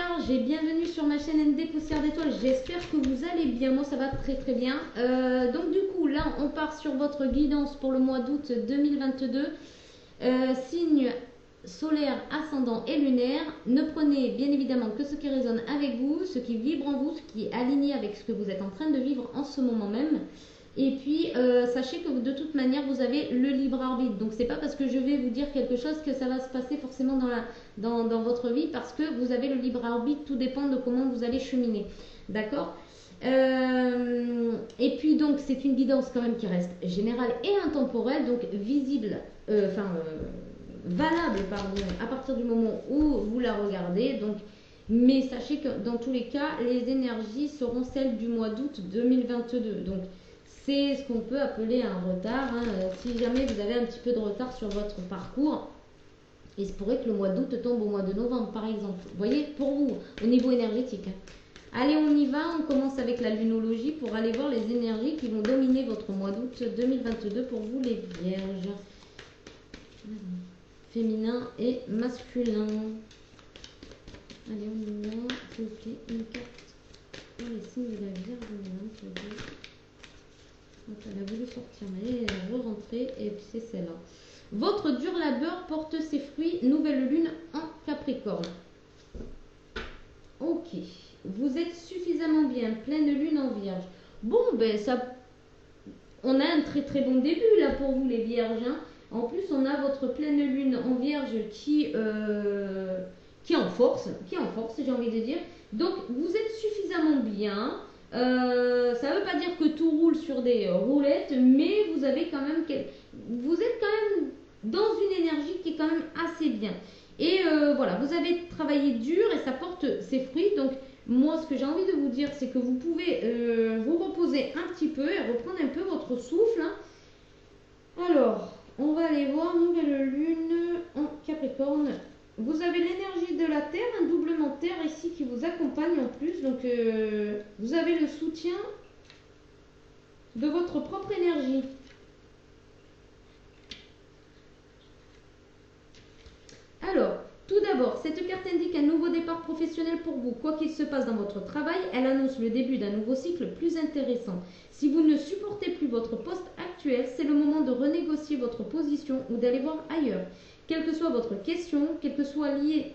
Vierge et bienvenue sur ma chaîne ND Poussière d'étoiles. J'espère que vous allez bien. Moi ça va très très bien. Donc du coup là on part sur votre guidance pour le mois d'août 2022. Signe solaire, ascendant et lunaire. Ne prenez bien évidemment que ce qui résonne avec vous, ce qui vibre en vous, ce qui est aligné avec ce que vous êtes en train de vivre en ce moment même. Et puis sachez que de toute manière vous avez le libre arbitre. Donc c'est pas parce que je vais vous dire quelque chose que ça va se passer forcément dans votre vie, parce que vous avez le libre arbitre. Tout dépend de comment vous allez cheminer. D'accord. Et puis donc c'est une guidance quand même qui reste générale et intemporelle, donc visible, valable pardon, à partir du moment où vous la regardez. Donc, mais sachez que dans tous les cas, les énergies seront celles du mois d'août 2022. Donc c'est ce qu'on peut appeler un retard. Si jamais vous avez un petit peu de retard sur votre parcours, il se pourrait que le mois d'août tombe au mois de novembre, par exemple. Vous voyez, pour vous, au niveau énergétique. Allez, on y va. On commence avec la lunologie pour aller voir les énergies qui vont dominer votre mois d'août 2022 pour vous, les vierges. Féminin et masculin. Allez, on y va. S'il vous plaît, une carte pour les signes de la Vierge. Donc, elle a voulu sortir, mais elle est re-rentrée, et puis c'est celle-là. Votre dur labeur porte ses fruits, nouvelle lune en Capricorne. Ok, vous êtes suffisamment bien, pleine lune en Vierge. Bon, ben ça, on a un très très bon début là pour vous les Vierges. En plus, on a votre pleine lune en Vierge qui est en force, j'ai envie de dire. Donc, vous êtes suffisamment bien. Ça ne veut pas dire que tout roule sur des roulettes, mais vous avez quand même, vous êtes quand même dans une énergie qui est quand même assez bien. Et voilà, vous avez travaillé dur et ça porte ses fruits. Donc moi, ce que j'ai envie de vous dire, c'est que vous pouvez vous reposer un petit peu et reprendre un peu votre souffle. Alors, on va aller voir nouvelle lune en Capricorne. Vous avez l'énergie de la Terre, un doublement de Terre ici qui vous accompagne en plus. Donc, vous avez le soutien de votre propre énergie. Alors, tout d'abord, cette carte indique un nouveau départ professionnel pour vous. Quoi qu'il se passe dans votre travail, elle annonce le début d'un nouveau cycle plus intéressant. Si vous ne supportez plus votre poste actuel, c'est le moment de renégocier votre position ou d'aller voir ailleurs. Quelle que soit votre question, qu'elle soit liée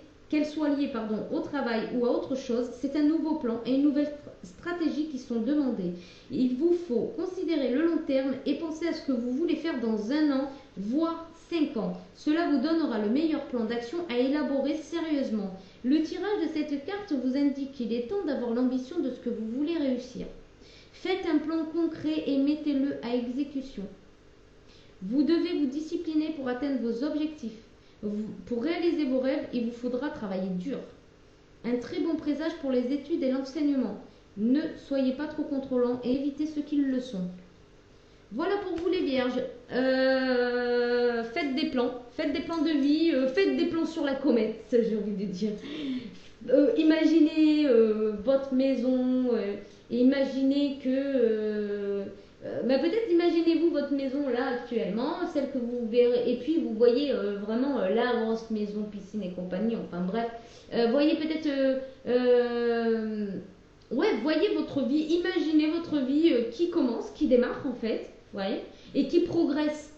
au travail ou à autre chose, c'est un nouveau plan et une nouvelle stratégie qui sont demandés. Il vous faut considérer le long terme et penser à ce que vous voulez faire dans 1 an, voire 5 ans. Cela vous donnera le meilleur plan d'action à élaborer sérieusement. Le tirage de cette carte vous indique qu'il est temps d'avoir l'ambition de ce que vous voulez réussir. Faites un plan concret et mettez-le à exécution. Vous devez vous discipliner pour atteindre vos objectifs. Pour réaliser vos rêves, il vous faudra travailler dur. Un très bon présage pour les études et l'enseignement. Ne soyez pas trop contrôlants et évitez ceux qui le sont. Voilà pour vous les vierges. Faites des plans de vie, faites des plans sur la comète, j'ai envie de dire. Imaginez votre maison, imaginez que... peut-être imaginez-vous votre maison là actuellement, celle que vous verrez, et puis vous voyez vraiment la grosse maison, piscine et compagnie, enfin bref. Voyez peut-être... voyez votre vie, imaginez votre vie qui commence, qui démarre en fait, voyez, et qui progresse.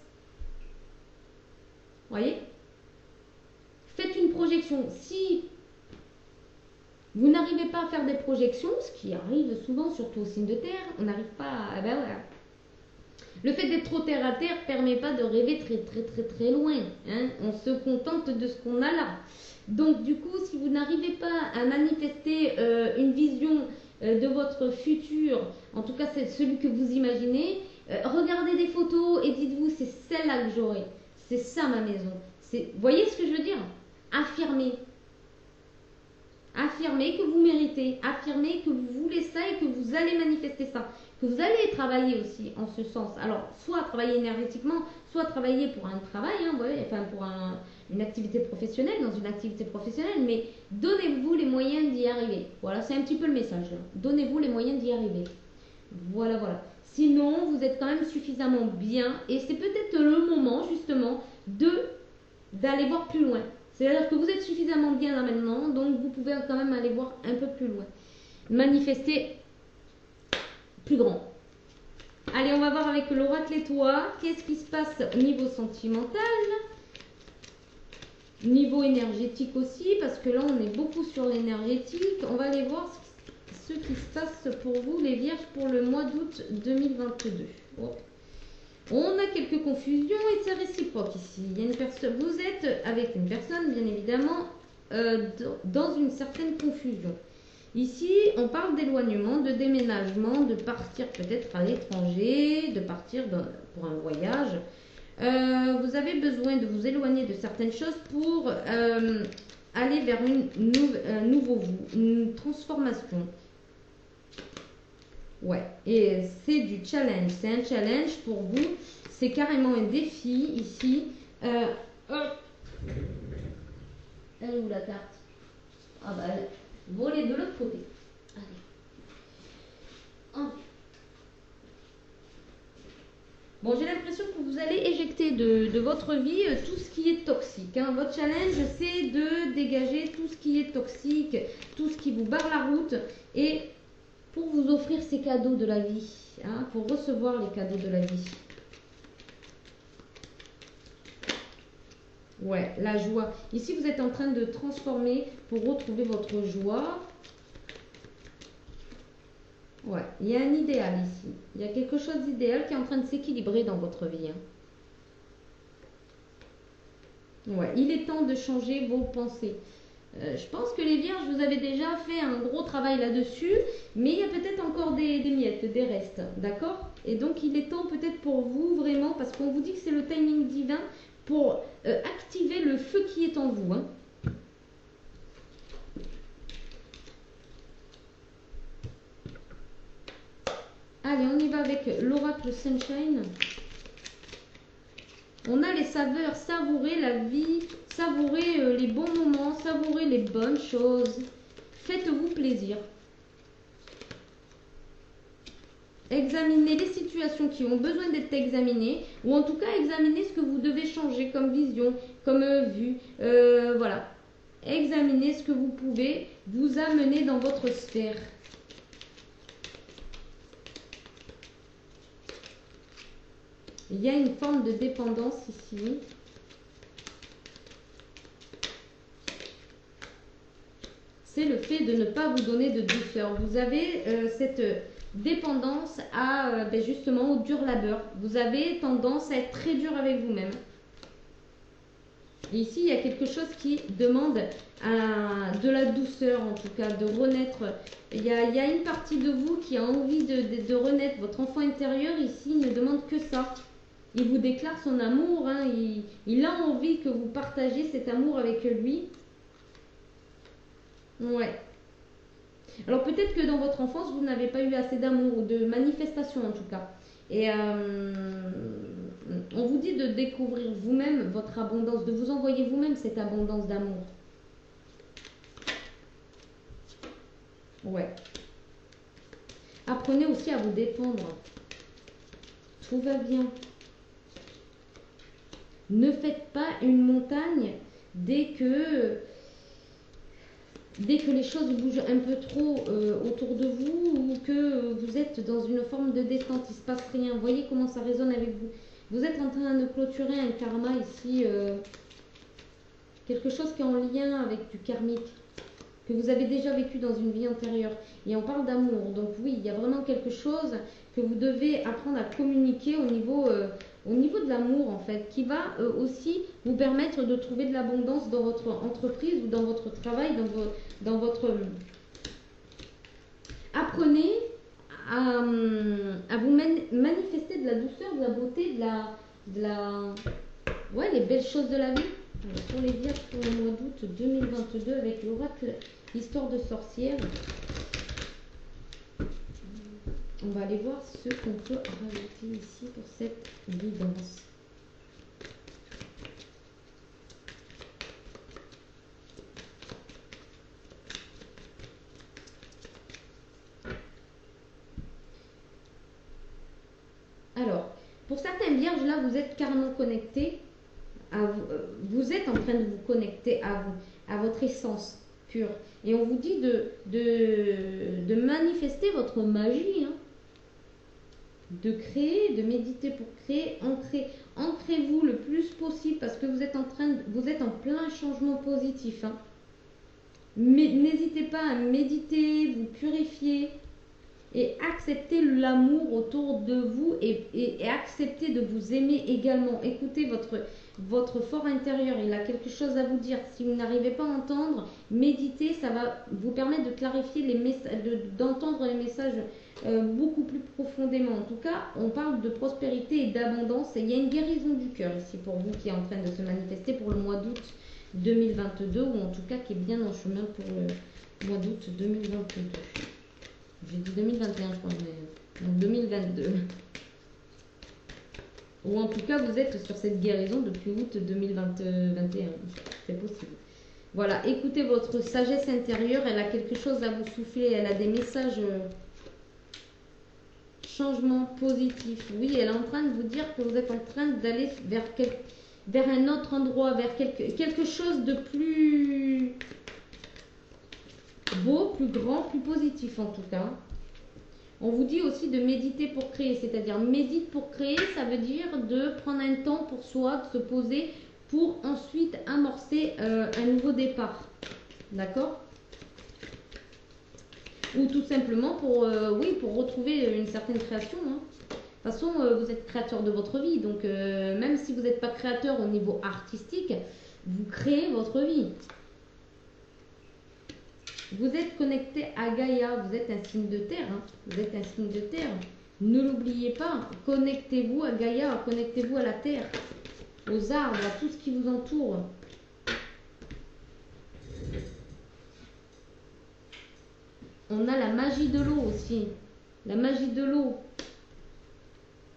Voyez. Faites une projection. Si vous n'arrivez pas à faire des projections, ce qui arrive souvent, surtout au signe de terre, on n'arrive pas à... Ben voilà. Le fait d'être trop terre à terre ne permet pas de rêver très très très très loin. On se contente de ce qu'on a là. Donc du coup, si vous n'arrivez pas à manifester une vision de votre futur, en tout cas c'est celui que vous imaginez, regardez des photos et dites-vous c'est celle-là que j'aurai. C'est ça ma maison. Vous voyez ce que je veux dire? Affirmez. Affirmez que vous méritez. Affirmez que vous voulez ça et que vous allez manifester ça. Que vous allez travailler aussi en ce sens. Alors, soit travailler énergétiquement, soit travailler pour un travail, pour une activité professionnelle, dans une activité professionnelle, mais donnez-vous les moyens d'y arriver. Voilà, c'est un petit peu le message. Donnez-vous les moyens d'y arriver. Voilà, voilà. Sinon, vous êtes quand même suffisamment bien et c'est peut-être le moment, justement, d'aller voir plus loin. C'est-à-dire que vous êtes suffisamment bien là maintenant, donc vous pouvez quand même aller voir un peu plus loin. Manifester plus grand. Allez, on va voir avec l'oracle et toi, qu'est-ce qui se passe au niveau sentimental, niveau énergétique aussi, parce que là on est beaucoup sur l'énergétique. On va aller voir ce qui se passe pour vous, les vierges, pour le mois d'août 2022. Oh. On a quelques confusions et c'est réciproque ici. Il y a une personne, vous êtes avec une personne, bien évidemment, dans une certaine confusion. Ici, on parle d'éloignement, de déménagement, de partir peut-être à l'étranger, de partir pour un voyage. Vous avez besoin de vous éloigner de certaines choses pour aller vers un nouveau vous, une transformation. Ouais, et c'est du challenge, c'est un challenge pour vous, c'est carrément un défi ici. Hop. Elle est où la carte? Ah bah elle volée de l'autre côté. Allez. Hop. Bon, j'ai l'impression que vous allez éjecter de votre vie tout ce qui est toxique. Hein. Votre challenge, c'est de dégager tout ce qui est toxique, tout ce qui vous barre la route et pour vous offrir ces cadeaux de la vie, hein, pour recevoir les cadeaux de la vie. Ouais, la joie. Ici, vous êtes en train de transformer pour retrouver votre joie. Ouais, il y a un idéal ici. Il y a quelque chose d'idéal qui est en train de s'équilibrer dans votre vie. Hein. Ouais, il est temps de changer vos pensées. Je pense que les vierges, vous avez déjà fait un gros travail là-dessus, mais il y a peut-être encore des miettes, des restes, d'accord? Et donc, il est temps peut-être pour vous, vraiment, parce qu'on vous dit que c'est le timing divin, pour activer le feu qui est en vous. Hein. Allez, on y va avec l'oracle Sunshine. On a les saveurs, savourer la vie, savourer les bons moments, savourer les bonnes choses. Faites-vous plaisir. Examinez les situations qui ont besoin d'être examinées, ou en tout cas examinez ce que vous devez changer comme vision, comme vue. Voilà. Examinez ce que vous pouvez vous amener dans votre sphère. Il y a une forme de dépendance ici. C'est le fait de ne pas vous donner de douceur. Vous avez cette dépendance à justement au dur labeur. Vous avez tendance à être très dur avec vous-même. Ici, il y a quelque chose qui demande de la douceur, en tout cas, de renaître. Il y a une partie de vous qui a envie de renaître. Votre enfant intérieur, ici, ne demande que ça. Il vous déclare son amour. Hein. Il a envie que vous partagiez cet amour avec lui. Ouais. Alors peut-être que dans votre enfance, vous n'avez pas eu assez d'amour ou de manifestation en tout cas. Et on vous dit de découvrir vous-même votre abondance, de vous envoyer vous-même cette abondance d'amour. Ouais. Apprenez aussi à vous défendre. Tout va bien. Ne faites pas une montagne dès que les choses bougent un peu trop autour de vous ou que vous êtes dans une forme de détente, il ne se passe rien. Voyez comment ça résonne avec vous. Vous êtes en train de clôturer un karma ici, quelque chose qui est en lien avec du karmique, que vous avez déjà vécu dans une vie antérieure. Et on parle d'amour. Donc oui, il y a vraiment quelque chose que vous devez apprendre à communiquer au niveau de l'amour en fait, qui va aussi vous permettre de trouver de l'abondance dans votre entreprise ou dans votre travail, dans votre... Apprenez à vous manifester de la douceur, de la beauté, ouais, les belles choses de la vie. Alors, pour les vierges pour le mois d'août 2022 avec l'oracle Histoire de sorcière. On va aller voir ce qu'on peut rajouter ici pour cette guidance. Alors, pour certaines vierges, là, vous êtes carrément connectés vous êtes en train de vous connecter à vous, à votre essence pure. Et on vous dit de manifester votre magie, hein, de créer, de méditer pour créer, ancrez-vous le plus possible parce que vous êtes en plein changement positif, hein. Mais n'hésitez pas à méditer, vous purifier et accepter l'amour autour de vous et accepter de vous aimer également. Écoutez votre fort intérieur, il a quelque chose à vous dire. Si vous n'arrivez pas à entendre, méditez, ça va vous permettre de clarifier les messages, d'entendre les messages beaucoup plus profondément. En tout cas, on parle de prospérité et d'abondance et il y a une guérison du cœur ici pour vous qui est en train de se manifester pour le mois d'août 2022 ou en tout cas qui est bien en chemin pour le mois d'août 2022. J'ai dit 2021 je crois, mais donc 2022. Ou en tout cas vous êtes sur cette guérison depuis août 2021. C'est possible. Voilà, écoutez votre sagesse intérieure, elle a quelque chose à vous souffler, elle a des messages changement positif. Oui, elle est en train de vous dire que vous êtes en train d'aller vers un autre endroit, vers quelque chose de plus beau, plus grand, plus positif en tout cas. On vous dit aussi de méditer pour créer, c'est-à-dire médite pour créer, ça veut dire de prendre un temps pour soi, de se poser pour ensuite amorcer un nouveau départ. D'accord? Ou tout simplement pour, oui, pour retrouver une certaine création, hein. De toute façon, vous êtes créateur de votre vie, donc même si vous n'êtes pas créateur au niveau artistique, vous créez votre vie. Vous êtes connecté à Gaïa, vous êtes un signe de terre, hein. Vous êtes un signe de terre. Ne l'oubliez pas, connectez-vous à Gaïa, connectez-vous à la terre, aux arbres, à tout ce qui vous entoure. On a la magie de l'eau aussi, la magie de l'eau.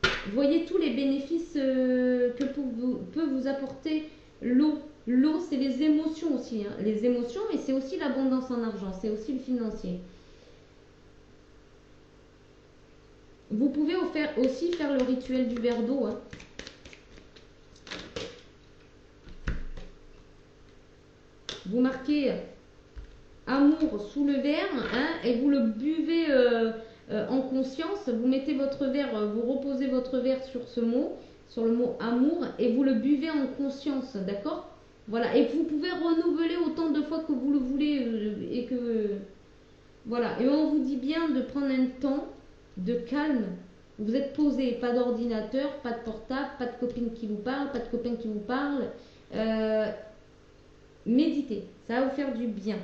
Vous voyez tous les bénéfices que peut vous apporter l'eau. L'eau, c'est les émotions aussi, hein. Les émotions, mais c'est aussi l'abondance en argent, c'est aussi le financier. Vous pouvez aussi faire le rituel du verre d'eau, hein. Vous marquez amour sous le verre, hein, et vous le buvez en conscience. Vous mettez votre verre, vous reposez votre verre sur le mot amour, et vous le buvez en conscience, d'accord? Voilà, et vous pouvez renouveler autant de fois que vous le voulez et que voilà. Et on vous dit bien de prendre un temps de calme. Vous êtes posé, pas d'ordinateur, pas de portable, pas de copine qui vous parle, pas de copain qui vous parle. Méditez, ça va vous faire du bien.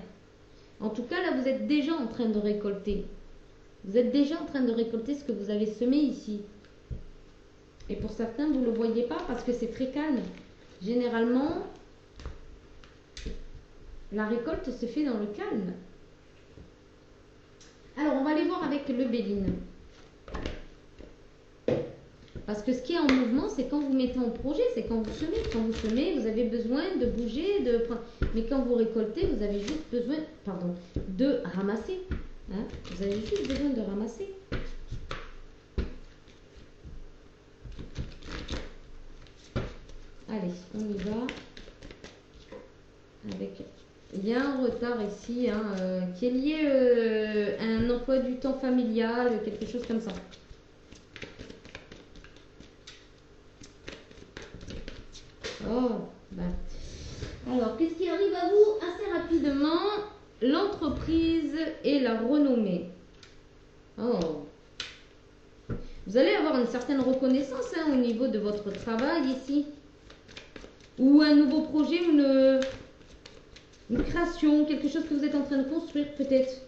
En tout cas, là, vous êtes déjà en train de récolter. Vous êtes déjà en train de récolter ce que vous avez semé ici. Et pour certains, vous ne le voyez pas parce que c'est très calme. Généralement, la récolte se fait dans le calme. Alors, on va aller voir avec le Béline. Parce que ce qui est en mouvement, c'est quand vous mettez en projet, c'est quand vous semez. Quand vous semez, vous avez besoin de bouger, mais quand vous récoltez, vous avez juste besoin, de ramasser. Hein? Vous avez juste besoin de ramasser. Allez, on y va. Il y a un retard ici, hein, qui est lié à un emploi du temps familial, quelque chose comme ça. Oh, bah. Alors, qu'est-ce qui arrive à vous assez rapidement? L'entreprise et la renommée. Oh. Vous allez avoir une certaine reconnaissance, hein, au niveau de votre travail ici. Ou un nouveau projet, une création, quelque chose que vous êtes en train de construire peut-être.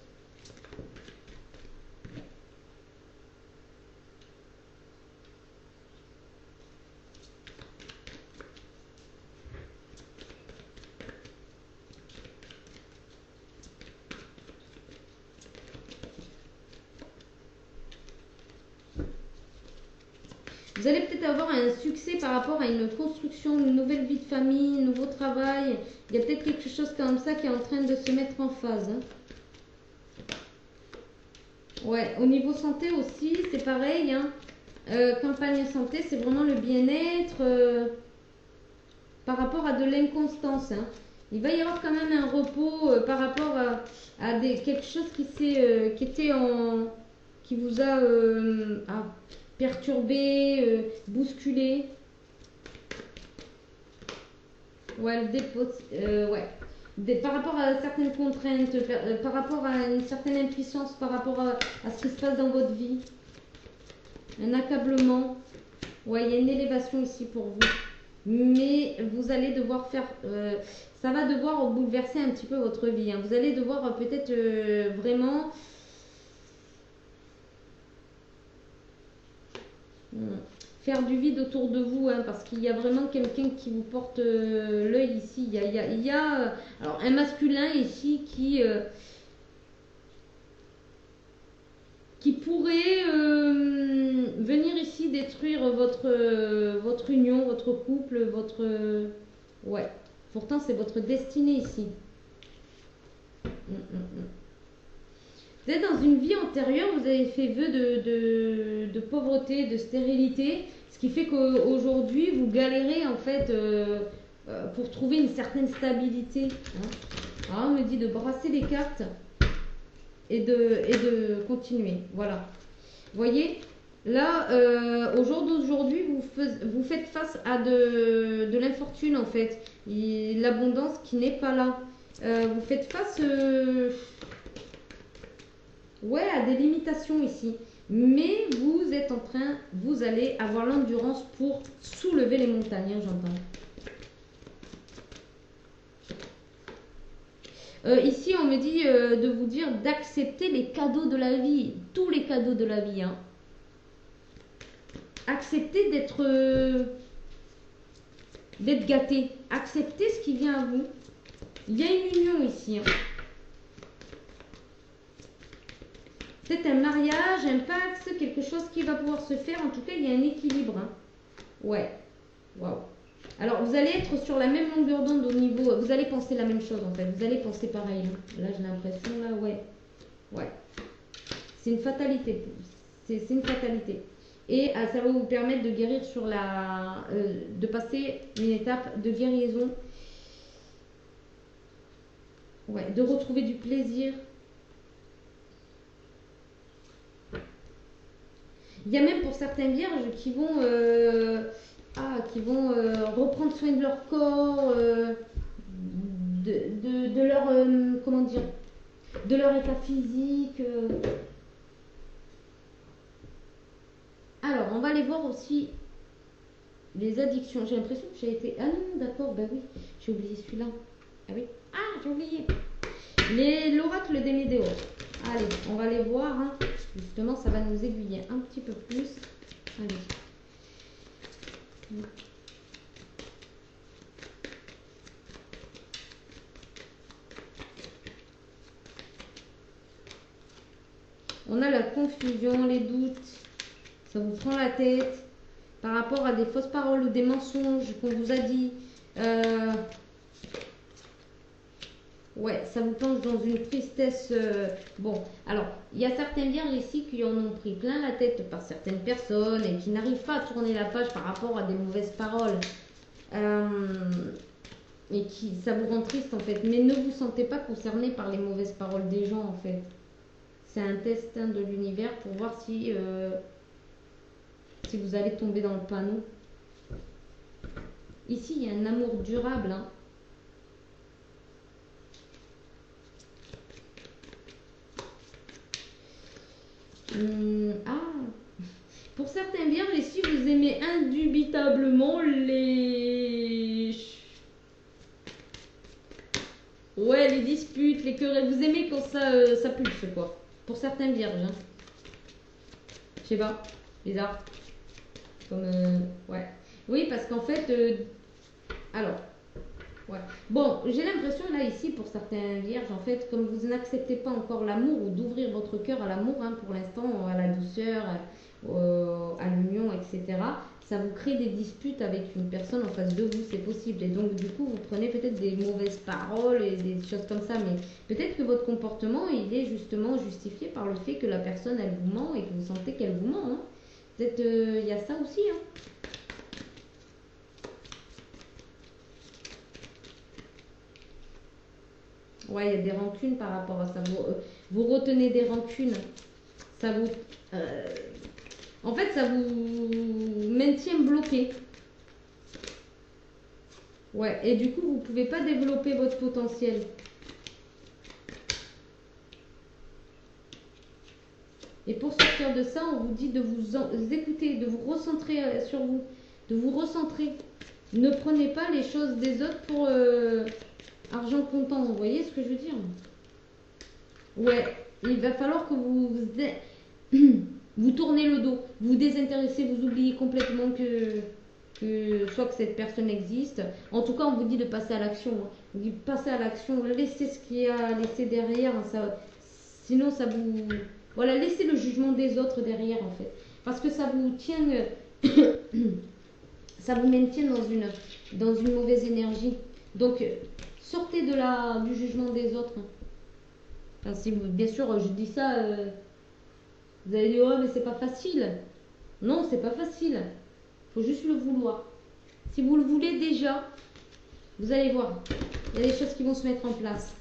Vous allez peut-être avoir un succès par rapport à une construction, une nouvelle vie de famille, un nouveau travail. Il y a peut-être quelque chose comme ça qui est en train de se mettre en phase, hein. Ouais, au niveau santé aussi, c'est pareil, hein. Campagne santé, c'est vraiment le bien-être. par rapport à de l'inconstance. Hein. Il va y avoir quand même un repos par rapport à quelque chose qui était qui vous a perturbé, bousculé. Ouais, le dépôt, ouais. Par rapport à certaines contraintes, par rapport à une certaine impuissance, par rapport à ce qui se passe dans votre vie. Un accablement. Ouais, il y a une élévation ici pour vous. Mais vous allez devoir faire... ça va devoir bouleverser un petit peu votre vie. Hein. Vous allez devoir peut-être vraiment... faire du vide autour de vous, hein, parce qu'il y a vraiment quelqu'un qui vous porte l'œil ici. Il y a alors, un masculin ici qui pourrait venir ici détruire votre union, votre couple, votre... ouais, pourtant c'est votre destinée ici. Vous êtes dans une vie antérieure, vous avez fait vœu de pauvreté, de stérilité, ce qui fait qu'aujourd'hui vous galérez en fait pour trouver une certaine stabilité. Hein. Alors on me dit de brasser les cartes et de continuer. Voilà. Vous voyez, là, au jour d'aujourd'hui, vous faites face à de l'infortune en fait, l'abondance qui n'est pas là. Vous faites face... ouais, à des limitations ici. Mais vous êtes en train, vous allez avoir l'endurance pour soulever les montagnes, hein, j'entends. Ici, on me dit de vous dire d'accepter les cadeaux de la vie, tous les cadeaux de la vie. Hein. Acceptez d'être gâté. Acceptez ce qui vient à vous. Il y a une union ici. Hein. C'est un mariage, un pacte, quelque chose qui va pouvoir se faire. En tout cas, il y a un équilibre. Hein. Ouais. Waouh. Alors, vous allez être sur la même longueur d'onde au niveau... Vous allez penser la même chose, en fait. Vous allez penser pareil. Hein. Là, j'ai l'impression, là, ouais. Ouais. C'est une fatalité. C'est une fatalité. Et ça va vous permettre de guérir sur la... de passer une étape de guérison. Ouais. De retrouver du plaisir. Il y a même pour certaines vierges qui vont... reprendre soin de leur corps, de leur, comment dire, de leur état physique. Alors, on va aller voir aussi les addictions. J'ai l'impression que j'ai été... Ah non, d'accord, bah oui, j'ai oublié celui-là. Ah oui, j'ai oublié. L'oracle des Médéos. Allez, on va les voir. Hein. Justement, ça va nous aiguiller un petit peu plus. Allez. On a la confusion, les doutes, ça vous prend la tête par rapport à des fausses paroles ou des mensonges qu'on vous a dit. Ouais, ça vous plonge dans une tristesse. Bon, alors, il y a certaines vierges ici qui en ont pris plein la tête par certaines personnes et qui n'arrivent pas à tourner la page par rapport à des mauvaises paroles. Et ça vous rend triste en fait. Mais ne vous sentez pas concerné par les mauvaises paroles des gens en fait. C'est un test de l'univers pour voir si vous allez tomber dans le panneau. Ici, il y a un amour durable. Hein. Pour certains vierges, ici, vous aimez indubitablement les... Ouais, les disputes, les querelles. Vous aimez quand ça pulse, quoi. Pour certains vierges. Hein. Je sais pas. Bizarre. Comme... ouais. Oui, parce qu'en fait... alors... ouais. Bon, j'ai l'impression là ici pour certains vierges, en fait, comme vous n'acceptez pas encore l'amour ou d'ouvrir votre cœur à l'amour, hein, pour l'instant, à la douceur, à l'union, etc., ça vous crée des disputes avec une personne en face de vous, c'est possible. Et donc, du coup, vous prenez peut-être des mauvaises paroles et des choses comme ça, mais peut-être que votre comportement, il est justement justifié par le fait que la personne, elle vous ment et que vous sentez qu'elle vous ment. Hein. Peut-être il y a ça aussi, hein. Ouais, il y a des rancunes par rapport à ça. Vous retenez des rancunes. Ça vous... en fait, ça vous maintient bloqué. Ouais, et du coup, vous ne pouvez pas développer votre potentiel. Et pour sortir de ça, on vous dit de vous écouter, de vous recentrer sur vous, de vous recentrer. Ne prenez pas les choses des autres pour argent comptant. Vous voyez ce que je veux dire? Ouais, il va falloir que vous tournez le dos, vous désintéressez, vous oubliez complètement que soit que cette personne existe. En tout cas, on vous dit de passer à l'action. On vous dit passer à l'action, laissez ce qu'il y a à laisser derrière. Sinon, ça vous... Voilà, laissez le jugement des autres derrière, en fait. Parce que ça vous tient... ça vous maintient dans une mauvaise énergie. Donc, sortez du jugement des autres. Enfin, bien sûr, je dis ça... vous allez dire, oh, mais c'est pas facile. Non, c'est pas facile. Il faut juste le vouloir. Si vous le voulez déjà, vous allez voir. Il y a des choses qui vont se mettre en place.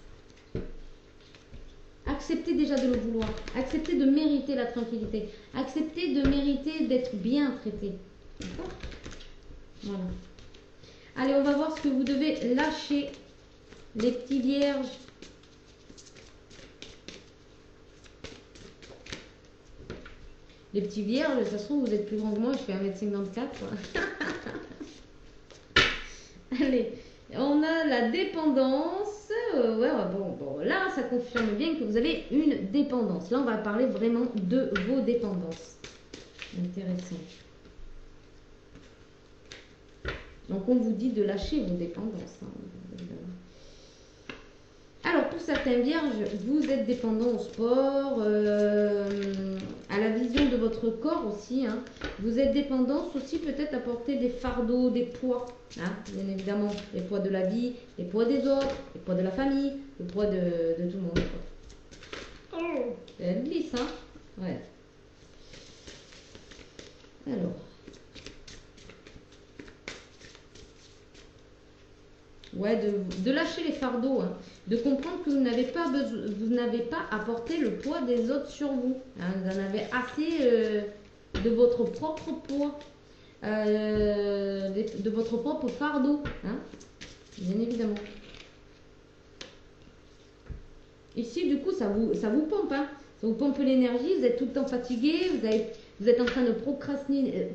Acceptez déjà de le vouloir. Acceptez de mériter la tranquillité. Acceptez de mériter d'être bien traité. D'accord? Voilà. Allez, on va voir ce que vous devez lâcher, les petits vierges. Les petits vierges, ça se trouve, vous êtes plus grand que moi, je fais 1m54. Allez, on a la dépendance. Ouais, bon, là, ça confirme bien que vous avez une dépendance. Là, on va parler vraiment de vos dépendances. Intéressant. Donc, on vous dit de lâcher vos dépendances. Alors, pour certains vierges, vous êtes dépendant au sport, à la vision de votre corps aussi. Hein. Vous êtes dépendant aussi peut-être à porter des fardeaux, des poids. Hein. Bien évidemment, les poids de la vie, les poids des autres, les poids de la famille, le poids de tout le monde. Oh, elle glisse, hein. Ouais. Alors. Ouais, de lâcher les fardeaux, hein. De comprendre que vous n'avez pas à porter le poids des autres sur vous. Hein. Vous en avez assez de votre propre poids, de votre propre fardeau, hein. Bien évidemment. Ici, du coup, ça vous pompe, hein. Ça vous pompe l'énergie, vous êtes tout le temps fatigué, vous êtes en train de procrastiner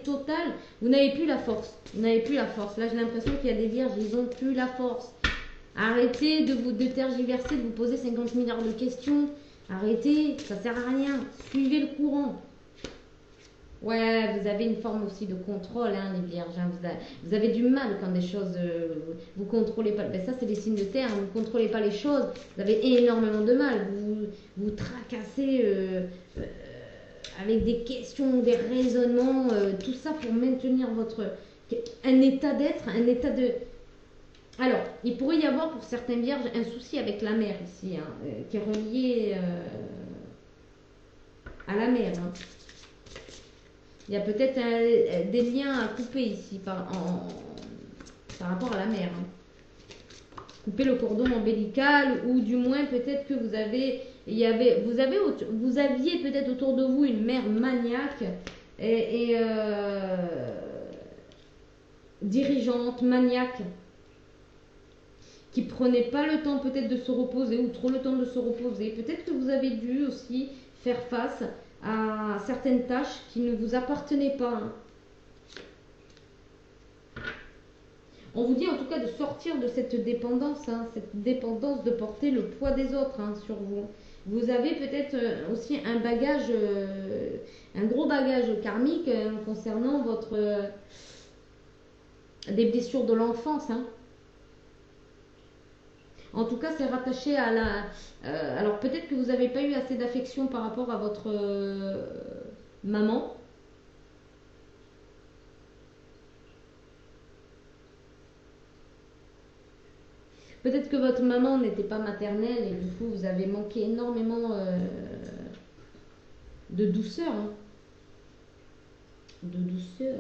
total. Vous n'avez plus la force. Vous n'avez plus la force. Là, j'ai l'impression qu'il y a des vierges, ils n'ont plus la force. Arrêtez de tergiverser, de vous poser 50 milliards de questions. Arrêtez, ça ne sert à rien. Suivez le courant. Ouais, vous avez une forme aussi de contrôle, hein, les vierges. Hein. Vous avez du mal quand des choses... vous ne contrôlez pas. Ben, ça, c'est les signes de terre. Vous ne contrôlez pas les choses. Vous avez énormément de mal. Vous tracassez avec des questions, des raisonnements. Tout ça pour maintenir un état d'être, un état de... Alors, il pourrait y avoir pour certains vierges un souci avec la mère ici, hein, qui est relié à la mère. Hein. Il y a peut-être des liens à couper ici par rapport à la mère. Hein. Couper le cordon ombilical ou du moins peut-être que vous aviez peut-être autour de vous une mère maniaque et dirigeante, maniaque, qui prenait pas le temps peut-être de se reposer ou trop le temps de se reposer. Peut-être que vous avez dû aussi faire face à certaines tâches qui ne vous appartenaient pas. Hein. On vous dit en tout cas de sortir de cette dépendance, hein, cette dépendance de porter le poids des autres hein, sur vous. Vous avez peut-être aussi un bagage, un gros bagage karmique concernant des blessures de l'enfance. Hein. En tout cas, c'est rattaché à alors peut-être que vous n'avez pas eu assez d'affection par rapport à votre maman. Peut-être que votre maman n'était pas maternelle et du coup vous avez manqué énormément de douceur. Hein. De douceur.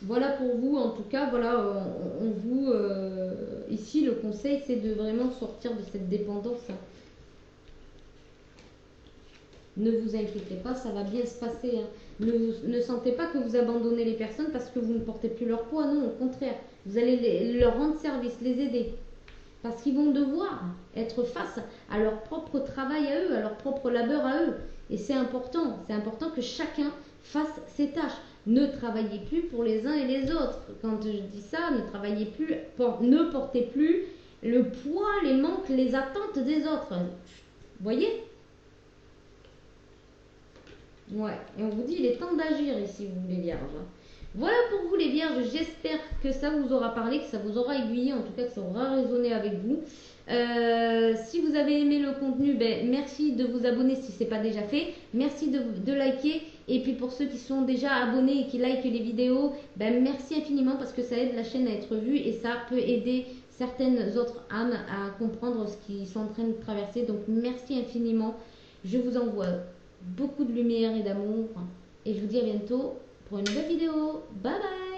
Voilà pour vous, en tout cas, voilà, on vous conseil, c'est de vraiment sortir de cette dépendance. Hein. Ne vous inquiétez pas, ça va bien se passer. Hein. Ne sentez pas que vous abandonnez les personnes parce que vous ne portez plus leur poids. Non, au contraire. Vous allez leur rendre service, les aider. Parce qu'ils vont devoir être face à leur propre travail à eux, à leur propre labeur à eux. Et c'est important. C'est important que chacun fasse ses tâches. Ne travaillez plus pour les uns et les autres. Quand je dis ça, ne travaillez plus, ne portez plus le poids, les manques, les attentes des autres. Vous voyez ? Ouais, et on vous dit, il est temps d'agir ici, vous les vierges. Voilà pour vous les vierges, j'espère que ça vous aura parlé, que ça vous aura aiguillé, en tout cas que ça aura résonné avec vous. Si vous avez aimé le contenu, ben, merci de vous abonner si ce n'est pas déjà fait. Merci de liker. Et puis pour ceux qui sont déjà abonnés et qui likent les vidéos, ben, merci infiniment parce que ça aide la chaîne à être vue et ça peut aider certaines autres âmes à comprendre ce qu'ils sont en train de traverser. Donc merci infiniment. Je vous envoie beaucoup de lumière et d'amour. Et je vous dis à bientôt pour une nouvelle vidéo. Bye bye!